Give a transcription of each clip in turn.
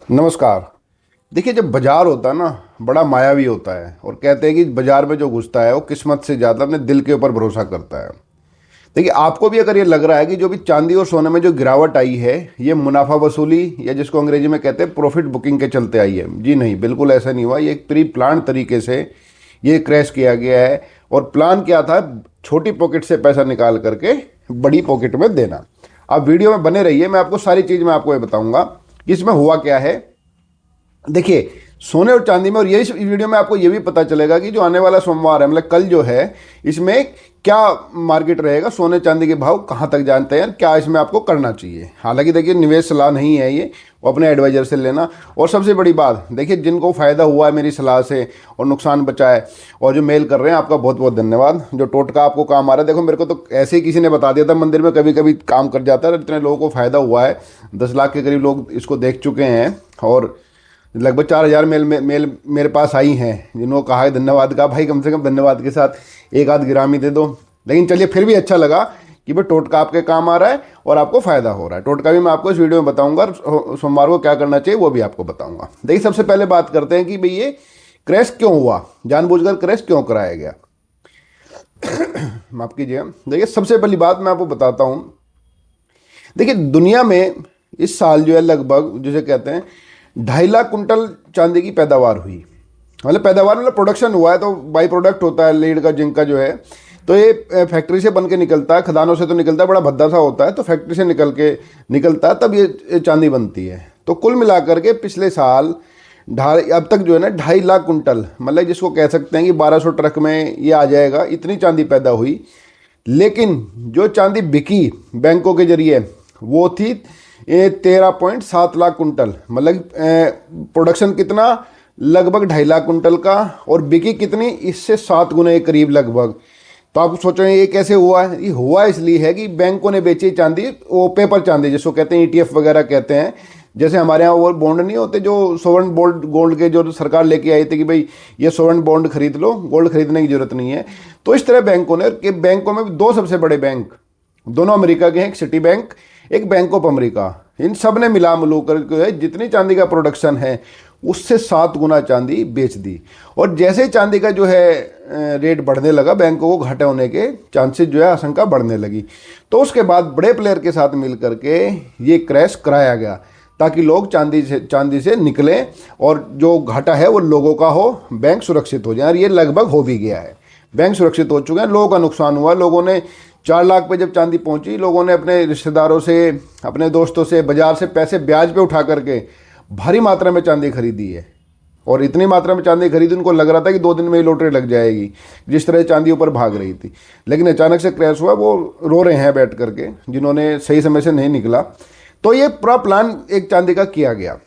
नमस्कार। देखिए, जब बाजार होता है ना, बड़ा मायावी होता है और कहते हैं कि बाजार में जो घुसता है वो किस्मत से ज़्यादा अपने दिल के ऊपर भरोसा करता है। देखिए, आपको भी अगर ये लग रहा है कि जो भी चांदी और सोने में जो गिरावट आई है ये मुनाफा वसूली या जिसको अंग्रेजी में कहते हैं प्रॉफिट बुकिंग के चलते आई है, जी नहीं, बिल्कुल ऐसा नहीं हुआ। ये एक प्री प्लान तरीके से ये क्रैश किया गया है। और प्लान क्या था? छोटी पॉकेट से पैसा निकाल करके बड़ी पॉकेट में देना। आप वीडियो में बने रहिए, मैं आपको सारी चीज़ मैं आपको ये बताऊंगा कि इसमें हुआ क्या है। देखिए, सोने और चांदी में, और यही वीडियो में आपको ये भी पता चलेगा कि जो आने वाला सोमवार है, मतलब कल जो है, इसमें क्या मार्केट रहेगा, सोने चांदी के भाव कहाँ तक जानते हैं, क्या इसमें आपको करना चाहिए। हालांकि देखिए, निवेश सलाह नहीं है ये, वो अपने एडवाइजर से लेना। और सबसे बड़ी बात, देखिए, जिनको फ़ायदा हुआ है मेरी सलाह से और नुकसान बचा है और जो मेल कर रहे हैं, आपका बहुत बहुत धन्यवाद। जो टोटका आपको काम आ रहा है, देखो, मेरे को तो ऐसे ही किसी ने बता दिया था, मंदिर में कभी कभी काम कर जाता है। इतने लोगों को फ़ायदा हुआ है, 10 लाख के करीब लोग इसको देख चुके हैं और लगभग 4,000 मेल मेरे पास आई हैं, जिन्होंने कहा है धन्यवाद का। भाई, कम से कम धन्यवाद के साथ एक आध ग्राम ही दे दो। लेकिन चलिए, फिर भी अच्छा लगा कि भाई टोटका आपके काम आ रहा है और आपको फ़ायदा हो रहा है। टोटका भी मैं आपको इस वीडियो में बताऊंगा, सोमवार को क्या करना चाहिए वो भी आपको बताऊंगा। देखिए, सबसे पहले बात करते हैं कि भाई ये क्रैश क्यों हुआ, जानबूझकर क्रैश क्यों कराया गया। माफ़ कीजिएगा। देखिए, सबसे पहली बात मैं आपको बताता हूँ। देखिए, दुनिया में इस साल जो है लगभग, जिसे कहते हैं, 2.5 लाख कुंटल चांदी की पैदावार हुई। मतलब पैदावार मतलब प्रोडक्शन हुआ है, तो बाई प्रोडक्ट होता है लीड का, जिंक का जो है, तो ये फैक्ट्री से बन के निकलता है, खदानों से तो निकलता है, बड़ा भद्दा सा होता है, तो फैक्ट्री से निकलता है, तब ये चांदी बनती है। तो कुल मिलाकर के पिछले साल अब तक जो है ना 2.5 लाख कुंटल, मतलब जिसको कह सकते हैं कि 1200 ट्रक में ये आ जाएगा, इतनी चांदी पैदा हुई। लेकिन जो चांदी बिकी बैंकों के जरिए वो थी 13.7 लाख कुंटल। मतलब प्रोडक्शन कितना? लगभग 2.5 लाख कुंटल का, और बिकी कितनी? इससे 7 गुना के करीब लगभग। तो आप सोच रहे हैं ये कैसे हुआ है? ये हुआ इसलिए है कि बैंकों ने बेची चांदी, वो पेपर चांदी जिसको कहते हैं, ETF वगैरह कहते हैं। जैसे हमारे यहाँ वो बॉन्ड नहीं होते जो सोवरेन गोल्ड के, जो सरकार लेके आई थी कि भाई ये सोवरेन बॉन्ड खरीद लो, गोल्ड खरीदने की जरूरत नहीं है। तो इस तरह बैंकों ने, कि बैंकों में दो सबसे बड़े बैंक, दोनों अमेरिका के हैं, एक सिटी बैंक, एक बैंक ऑफ अमेरिका, इन सब ने मिला मिलू कर जितनी चांदी का प्रोडक्शन है उससे 7 गुना चांदी बेच दी। और जैसे ही चांदी का जो है रेट बढ़ने लगा, बैंकों को घाटे होने के चांसेस जो है, आशंका बढ़ने लगी। तो उसके बाद बड़े प्लेयर के साथ मिल करके ये क्रैश कराया गया, ताकि लोग चांदी से निकलें और जो घाटा है वो लोगों का हो, बैंक सुरक्षित हो जाए। और ये लगभग हो भी गया है, बैंक सुरक्षित हो चुके हैं, लोगों का नुकसान हुआ। लोगों ने 4 लाख पे जब चांदी पहुंची, लोगों ने अपने रिश्तेदारों से, अपने दोस्तों से, बाजार से पैसे ब्याज पे उठा करके भारी मात्रा में चांदी खरीदी है। और इतनी मात्रा में चांदी खरीदी, उनको लग रहा था कि 2 दिन में ही लॉटरी लग जाएगी, जिस तरह चांदी ऊपर भाग रही थी। लेकिन अचानक से क्रैश हुआ, वो रो रहे हैं बैठ करके, जिन्होंने सही समय से नहीं निकला। तो ये पूरा प्लान एक चांदी का किया गया।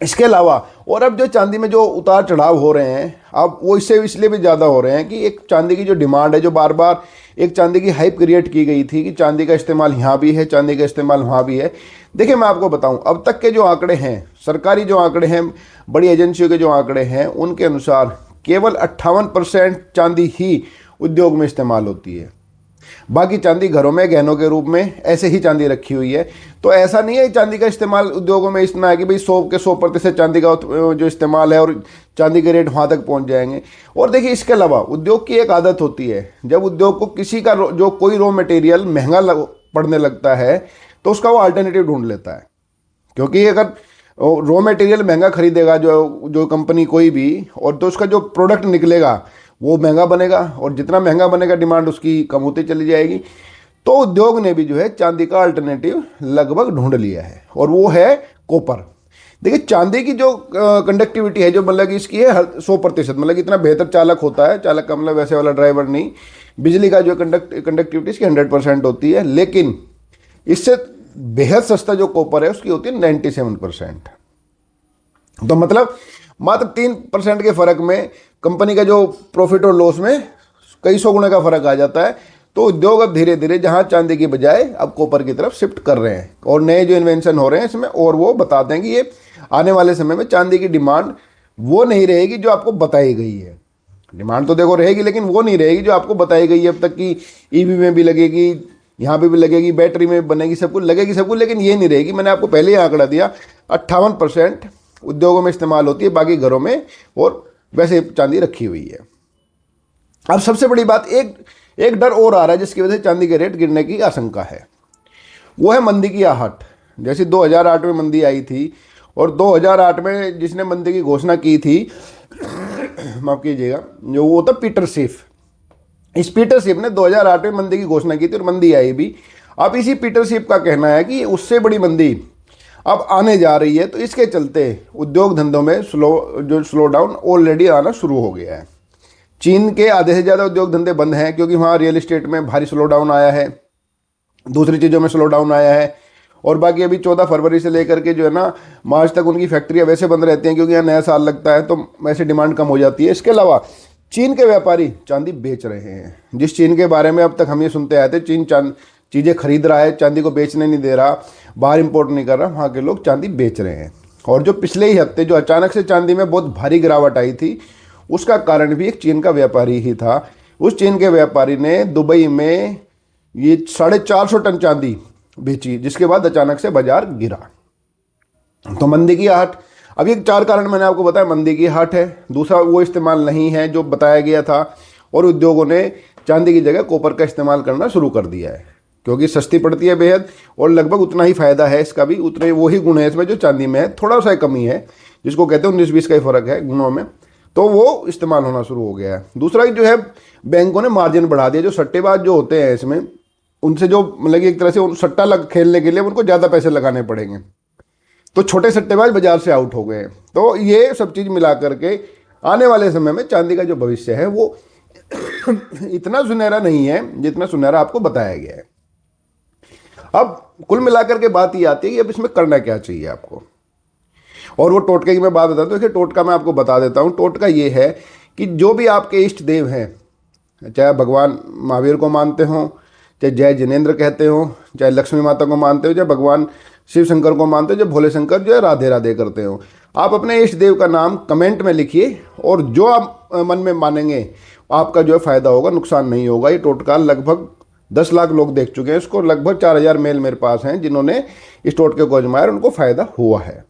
इसके अलावा और अब जो चांदी में जो उतार चढ़ाव हो रहे हैं, अब वो इससे इसलिए भी ज़्यादा हो रहे हैं कि एक चांदी की जो डिमांड है, जो बार बार एक चांदी की हाइप क्रिएट की गई थी कि चांदी का इस्तेमाल यहाँ भी है, चांदी का इस्तेमाल वहाँ भी है। देखिए, मैं आपको बताऊं, अब तक के जो आंकड़े हैं, सरकारी जो आंकड़े हैं, बड़ी एजेंसियों के जो आंकड़े हैं, उनके अनुसार केवल 58% चांदी ही उद्योग में इस्तेमाल होती है। बाकी चांदी घरों में गहनों के रूप में ऐसे ही चांदी रखी हुई है। तो ऐसा नहीं है चांदी का इस्तेमाल उद्योगों में इतना है कि भाई 100 के 100% चांदी का जो इस्तेमाल है और चांदी के रेट वहाँ तक पहुँच जाएंगे। और देखिए, इसके अलावा उद्योग की एक आदत होती है, जब उद्योग को किसी का जो कोई रॉ मटेरियल महंगा पड़ने लगता है तो उसका वो अल्टरनेटिव ढूंढ लेता है। क्योंकि अगर रॉ मटेरियल महंगा खरीदेगा जो कंपनी कोई भी, और तो उसका जो प्रोडक्ट निकलेगा वो महंगा बनेगा, और जितना महंगा बनेगा डिमांड उसकी कम होती चली जाएगी। तो उद्योग ने भी जो है चांदी का अल्टरनेटिव लगभग ढूंढ लिया है, और वो है कॉपर। देखिए, चांदी की जो कंडक्टिविटी है, जो मतलब कि इसकी है 100%, मतलब इतना बेहतर चालक होता है, चालक का मतलब वैसे वाला ड्राइवर नहीं, बिजली का जो कंडक्टिविटी इसकी 100% होती है। लेकिन इससे बेहद सस्ता जो कॉपर है उसकी होती है 97%। तो मतलब मात्र 3% के फर्क में कंपनी का जो प्रॉफिट और लॉस में कई सौ गुना का फर्क आ जाता है। तो उद्योग अब धीरे धीरे जहां चांदी की बजाय अब कॉपर की तरफ शिफ्ट कर रहे हैं, और नए जो इन्वेंशन हो रहे हैं इसमें, और वो बताते हैं कि ये आने वाले समय में चांदी की डिमांड वो नहीं रहेगी जो आपको बताई गई है। डिमांड तो देखो रहेगी, लेकिन वो नहीं रहेगी जो आपको बताई गई है अब तक की। ईवी में भी लगेगी, यहाँ पे भी लगेगी, बैटरी में बनेगी, सब कुछ लगेगी सब कुछ, लेकिन ये नहीं रहेगी। मैंने आपको पहले ही आंकड़ा दिया 58% उद्योगों में इस्तेमाल होती है, बाकी घरों में और वैसे चांदी रखी हुई है। अब सबसे बड़ी बात, एक डर और आ रहा है जिसकी वजह से चांदी के रेट गिरने की आशंका है, वो है मंदी की आहट। जैसे 2008 में मंदी आई थी, और 2008 में जिसने मंदी की घोषणा की थी माफ कीजिएगा, जो वो था पीटर सिफ। इस पीटर सिफ ने 2008 में मंदी की घोषणा की थी और मंदी आई भी। अब इसी पीटर सिफ का कहना है कि उससे बड़ी मंदी अब आने जा रही है, तो इसके चलते उद्योग धंधों में स्लो डाउन ऑलरेडी आना शुरू हो गया है। चीन के आधे से ज़्यादा उद्योग धंधे बंद हैं, क्योंकि वहाँ रियल एस्टेट में भारी स्लो डाउन आया है, दूसरी चीज़ों में स्लो डाउन आया है। और बाकी अभी 14 फरवरी से लेकर के जो है ना मार्च तक उनकी फैक्ट्रियाँ वैसे बंद रहती हैं, क्योंकि यहाँ नया साल लगता है, तो वैसे डिमांड कम हो जाती है। इसके अलावा चीन के व्यापारी चांदी बेच रहे हैं, जिस चीन के बारे में अब तक हम ये सुनते आए थे, चीन चीज़ें खरीद रहा है, चांदी को बेचने नहीं दे रहा, बाहर इंपोर्ट नहीं कर रहा, वहाँ के लोग चांदी बेच रहे हैं। और जो पिछले ही हफ्ते जो अचानक से चांदी में बहुत भारी गिरावट आई थी, उसका कारण भी एक चीन का व्यापारी ही था। उस चीन के व्यापारी ने दुबई में ये 450 टन चांदी बेची, जिसके बाद अचानक से बाजार गिरा। तो मंदी की आहट, अब ये 4 कारण मैंने आपको बताया, मंदी की आहट है, दूसरा वो इस्तेमाल नहीं है जो बताया गया था, और उद्योगों ने चांदी की जगह कॉपर का इस्तेमाल करना शुरू कर दिया है, क्योंकि सस्ती पड़ती है बेहद, और लगभग उतना ही फायदा है इसका भी, उतने वही गुण है इसमें जो चांदी में है, थोड़ा सा कमी है, जिसको कहते हैं 19-20 का ही फर्क है गुणों में, तो वो इस्तेमाल होना शुरू हो गया है। दूसरा जो है, बैंकों ने मार्जिन बढ़ा दिया। जो सट्टेबाज जो होते हैं इसमें, उनसे जो मतलब एक तरह से सट्टा खेलने के लिए उनको ज़्यादा पैसे लगाने पड़ेंगे, तो छोटे सट्टेबाज बाजार से आउट हो गए हैं। तो ये सब चीज़ मिला करके आने वाले समय में चांदी का जो भविष्य है वो इतना सुनहरा नहीं है जितना सुनहरा आपको बताया गया है। अब कुल मिलाकर के बात ये आती है कि अब इसमें करना क्या चाहिए आपको, और वो टोटके की मैं बात बताता हूँ। देखिए टोटका मैं आपको बता देता हूँ। टोटका ये है कि जो भी आपके इष्ट देव हैं, चाहे भगवान महावीर को मानते हो, चाहे जय जिनेंद्र कहते हो, चाहे लक्ष्मी माता को मानते हो, चाहे भगवान शिव शंकर को मानते हो, चाहे भोले शंकर जो है राधे राधे करते हो, आप अपने इष्ट देव का नाम कमेंट में लिखिए, और जो आप मन में मानेंगे आपका जो है फ़ायदा होगा, नुकसान नहीं होगा। ये टोटका लगभग 10 लाख लोग देख चुके हैं इसको, लगभग 4000 मेल मेरे पास हैं जिन्होंने इस टोटके को आजमाया और उनको फ़ायदा हुआ है।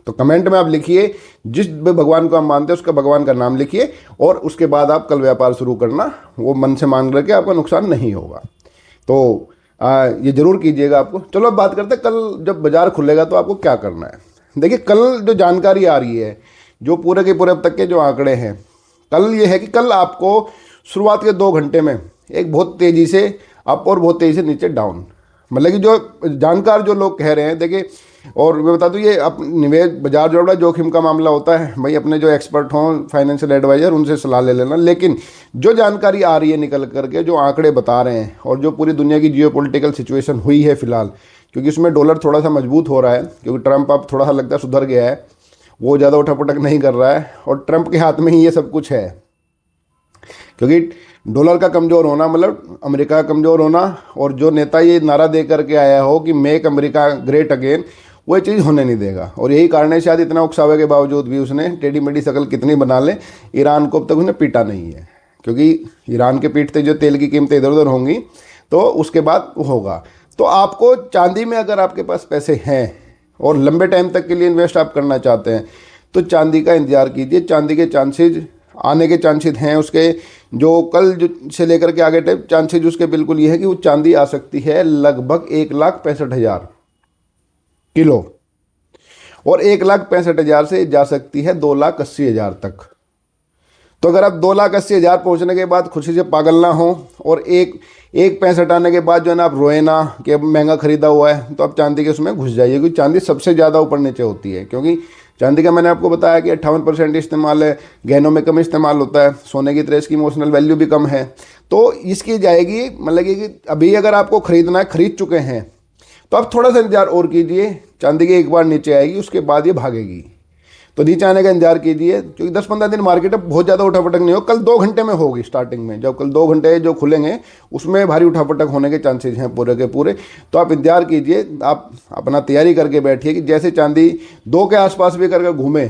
तो कमेंट में आप लिखिए, जिस भगवान को आप मानते हैं उसका भगवान का नाम लिखिए, और उसके बाद आप कल व्यापार शुरू करना, वो मन से मान करके आपका नुकसान नहीं होगा। तो ये ज़रूर कीजिएगा आपको। चलो अब बात करते हैं कल जब बाज़ार खुलेगा तो आपको क्या करना है। देखिए कल जो जानकारी आ रही है, जो पूरे के पूरे अब तक के जो आंकड़े हैं, कल ये है कि कल आपको शुरुआत के 2 घंटे में एक बहुत तेज़ी से अप और बहुत तेज़ी से नीचे डाउन, मतलब कि जो जानकार जो लोग कह रहे हैं, देखिए, और मैं बता दूं ये निवेश बाजार जो बड़ा जोखिम का मामला होता है भाई, अपने जो एक्सपर्ट हों फाइनेंशियल एडवाइजर उनसे सलाह ले लेना। लेकिन जो जानकारी आ रही है निकल करके, जो आंकड़े बता रहे हैं, और जो पूरी दुनिया की जियोपॉलिटिकल सिचुएशन हुई है फिलहाल, क्योंकि उसमें डॉलर थोड़ा सा मजबूत हो रहा है, क्योंकि ट्रंप अब थोड़ा सा लगता है सुधर गया है, वो ज़्यादा उठापटक नहीं कर रहा है, और ट्रंप के हाथ में ही ये सब कुछ है। क्योंकि डॉलर का कमज़ोर होना मतलब अमेरिका का कमज़ोर होना, और जो नेता ये नारा दे करके आया हो कि मेक अमेरिका ग्रेट अगेन, वो चीज़ होने नहीं देगा। और यही कारण है शायद इतना उकसावे के बावजूद भी उसने टेढ़ी मेढ़ी शक्ल कितनी बना ले, ईरान को अब तक उसने पीटा नहीं है, क्योंकि ईरान के पीटते जो तेल की कीमतें इधर उधर होंगी तो उसके बाद होगा। तो आपको चांदी में अगर आपके पास पैसे हैं और लंबे टाइम तक के लिए इन्वेस्ट आप करना चाहते हैं, तो चांदी का इंतजार कीजिए। चांदी के चांसेज आने के चांसेज हैं उसके, जो कल जो से लेकर के आगे टाइप चांसेज उसके बिल्कुल ये है कि वो चांदी आ सकती है लगभग 1,65,000 किलो, और 1,65,000 से जा सकती है 2,80,000 तक। तो अगर आप 2,80,000 पहुंचने के बाद खुशी से पागल ना हो, और एक 65 आने के बाद जो है ना आप रोए ना कि अब महंगा खरीदा हुआ है, तो आप चांदी के उसमें घुस जाइए, क्योंकि चांदी सबसे ज़्यादा ऊपर नीचे होती है। क्योंकि चांदी का मैंने आपको बताया कि 58% इस्तेमाल है, गहनों में कम इस्तेमाल होता है, सोने की तरह इसकी इमोशनल वैल्यू भी कम है। तो इसकी जाएगी, मतलब कि अभी अगर आपको खरीदना है, खरीद चुके हैं, तो आप थोड़ा सा इंतजार और कीजिए। चांदी की एक बार नीचे आएगी, उसके बाद ये भागेगी, तो नीचे आने का इंतजार कीजिए, क्योंकि 10-15 दिन मार्केट अब बहुत ज़्यादा उठापटक नहीं हो। कल 2 घंटे में होगी स्टार्टिंग में, जब कल 2 घंटे जो खुलेंगे उसमें भारी उठापटक होने के चांसेस हैं पूरे के पूरे। तो आप इंतजार कीजिए, आप अपना तैयारी करके बैठिए कि जैसे चांदी 2 के आसपास भी करके घूमे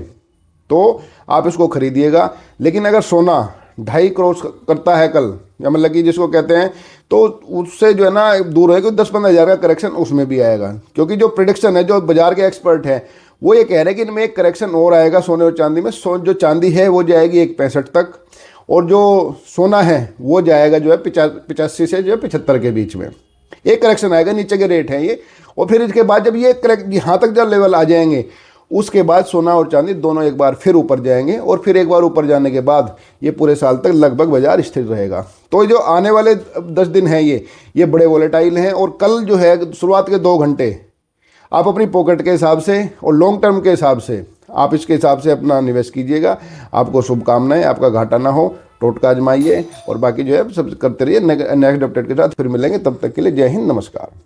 तो आप इसको खरीदिएगा। लेकिन अगर सोना 2.5 क्रॉस करता है कल, या मतलब कि जिसको कहते हैं, तो उससे जो है ना दूर है कि 10-15 हज़ार का करेक्शन उसमें भी आएगा। क्योंकि जो प्रिडिक्शन है, जो बाजार के एक्सपर्ट हैं वो ये कह रहे हैं कि इनमें एक करेक्शन और आएगा सोने और चांदी में। जो चांदी है वो जाएगी 1.65 तक, और जो सोना है वो जाएगा जो है 85 से जो है 75 के बीच में। एक करेक्शन आएगा, नीचे के रेट हैं ये। और फिर इसके बाद जब ये यहाँ तक जब लेवल आ जाएंगे, उसके बाद सोना और चांदी दोनों एक बार फिर ऊपर जाएंगे, और फिर एक बार ऊपर जाने के बाद ये पूरे साल तक लगभग बाजार स्थिर रहेगा। तो जो आने वाले 10 दिन हैं ये बड़े वोलेटाइल हैं। और कल जो है शुरुआत के 2 घंटे आप अपनी पॉकेट के हिसाब से और लॉन्ग टर्म के हिसाब से आप इसके हिसाब से अपना निवेश कीजिएगा। आपको शुभकामनाएं, आपका घाटा ना हो, टोटका आजमाइए, और बाकी जो है सब करते रहिए। नेक्स्ट अपडेट के साथ फिर मिलेंगे, तब तक के लिए जय हिंद, नमस्कार।